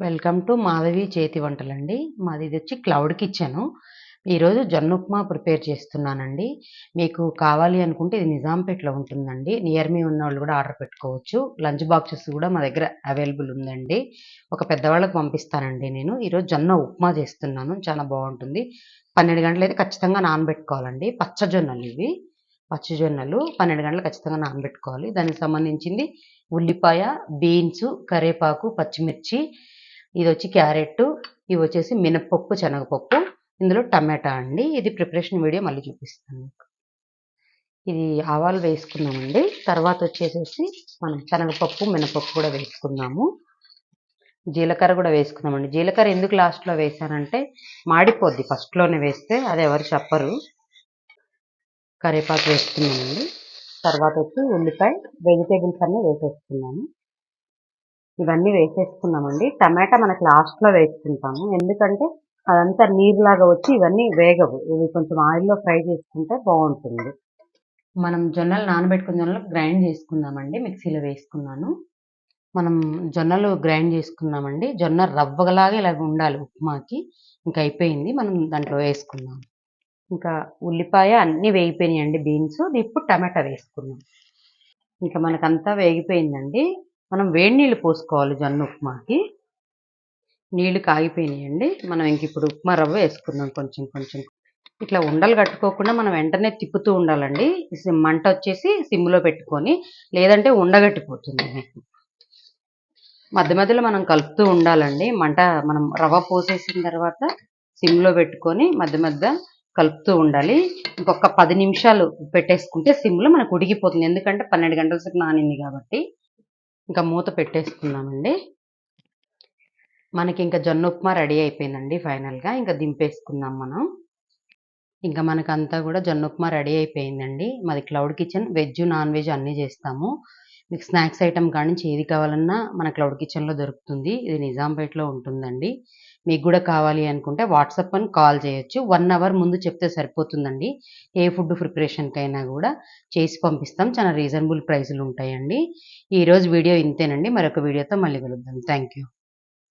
Welcome to Madhavi చేతి వంటలండి. మాది ఇది వచ్చి క్లౌడ్ కిచెను. ఈరోజు జొన్న ఉప్మా ప్రిపేర్ చేస్తున్నానండి. మీకు కావాలి అనుకుంటే ఇది నిజాంపేటలో ఉంటుందండి. నియర్ మీ ఉన్నోళ్ళు కూడా ఆర్డర్ పెట్టుకోవచ్చు. లంచ్ బాక్సెస్ కూడా మా దగ్గర అవైలబుల్ ఉందండి. ఒక పెద్దవాళ్ళకి పంపిస్తానండి నేను. ఈరోజు జొన్న ఉప్మా చేస్తున్నాను. చాలా బాగుంటుంది. 12 గంటలైతే ఖచ్చితంగా నానబెట్టుకోవాలండి. పచ్చజొన్నలు ఇవి. పచ్చజొన్నలు 12 గంటలు ఖచ్చితంగా నానబెట్టుకోవాలి. దానికి సంబంధించింది ఉల్లిపాయ, బీన్స్, కరివేపాకు, పచ్చిమిర్చి, ఇది వచ్చి క్యారెట్, ఇవి వచ్చేసి మినప్పప్పు, శనగపప్పు, ఇందులో టమాటా అండి. ఇది ప్రిపరేషన్ వీడియో మళ్ళీ చూపిస్తాను మీకు. ఇది ఆవాలు వేసుకున్నామండి. తర్వాత వచ్చేసేసి మనం శనగపప్పు, మినపప్పు కూడా వేసుకున్నాము. జీలకర్ర కూడా వేసుకున్నామండి. జీలకర్ర ఎందుకు లాస్ట్లో వేసానంటే మాడిపోద్ది ఫస్ట్లోనే వేస్తే, అది ఎవరు చెప్పరు. కరివేపాకు వేసుకున్నామండి. తర్వాత వచ్చి ఉల్లిపాయ, వెజిటేబుల్స్ అన్నీ వేసేసుకున్నాము. ఇవన్నీ వేసేసుకున్నామండి. టమాటా మనకు లాస్ట్లో వేసుకుంటాము, ఎందుకంటే అదంతా నీరులాగా వచ్చి ఇవన్నీ వేగవు. ఇవి కొంచెం ఆయిల్లో ఫ్రై చేసుకుంటే బాగుంటుంది. మనం జొన్నలు నానబెట్టుకున్న జొన్నలు గ్రైండ్ చేసుకుందామండి. మిక్సీలో వేసుకున్నాను. మనం జొన్నలు గ్రైండ్ చేసుకున్నామండి. జొన్న రవ్వలాగా ఇలా ఉండాలి ఉప్మాకి. ఇంకా అయిపోయింది. మనం దాంట్లో వేసుకున్నాం. ఇంకా ఉల్లిపాయ అన్నీ వేగిపోయినాయండి. బీన్స్, ఇప్పుడు టమాటా వేసుకున్నాం. ఇంకా మనకంతా వేగిపోయిందండి. మనం వేడి నీళ్ళు పోసుకోవాలి జొన్న ఉప్మాకి. నీళ్లు కాగిపోయినాయండి. మనం ఇంక ఇప్పుడు ఉప్మా రవ్వ వేసుకుందాం కొంచెం కొంచెం. ఇట్లా ఉండలు కట్టుకోకుండా మనం వెంటనే తిప్పుతూ ఉండాలండి. మంట వచ్చేసి సిమ్లో పెట్టుకొని, లేదంటే ఉండగట్టిపోతుంది మీకు. మధ్య మధ్యలో మనం కలుపుతూ ఉండాలండి. మంట మనం రవ్వ పోసేసిన తర్వాత సిమ్లో పెట్టుకొని మధ్య మధ్య కలుపుతూ ఉండాలి. ఇంకొక 10 నిమిషాలు పెట్టేసుకుంటే సిమ్లో మనకు ఉడికిపోతుంది. ఎందుకంటే 12 గంటల సేపు నానింది కాబట్టి. ఇంకా మూత పెట్టేసుకుందామండి. మనకి ఇంకా జొన్న ఉప్మా రెడీ అయిపోయిందండి ఫైనల్గా. ఇంకా దింపేసుకుందాం మనం. ఇంకా మనకంతా కూడా జొన్న ఉప్మా రెడీ అయిపోయిందండి. మాది cloud kitchen. Veg, non veg అన్నీ చేస్తాము. మీకు స్నాక్స్ ఐటమ్ కానించి ఏది కావాలన్నా మన క్లౌడ్ కిచెన్లో దొరుకుతుంది. ఇది నిజాంపేటలో ఉంటుందండి. మీకు కూడా కావాలి అనుకుంటే వాట్సాప్ అని కాల్ చేయొచ్చు. 1 అవర్ ముందు చెప్తే సరిపోతుందండి. ఏ ఫుడ్ ప్రిపరేషన్కైనా కూడా చేసి పంపిస్తాం. చాలా రీజనబుల్ ప్రైస్లు ఉంటాయండి. ఈరోజు వీడియో ఇంతేనండి. మరొక వీడియోతో మళ్ళీ కలుద్దాం. Thank you.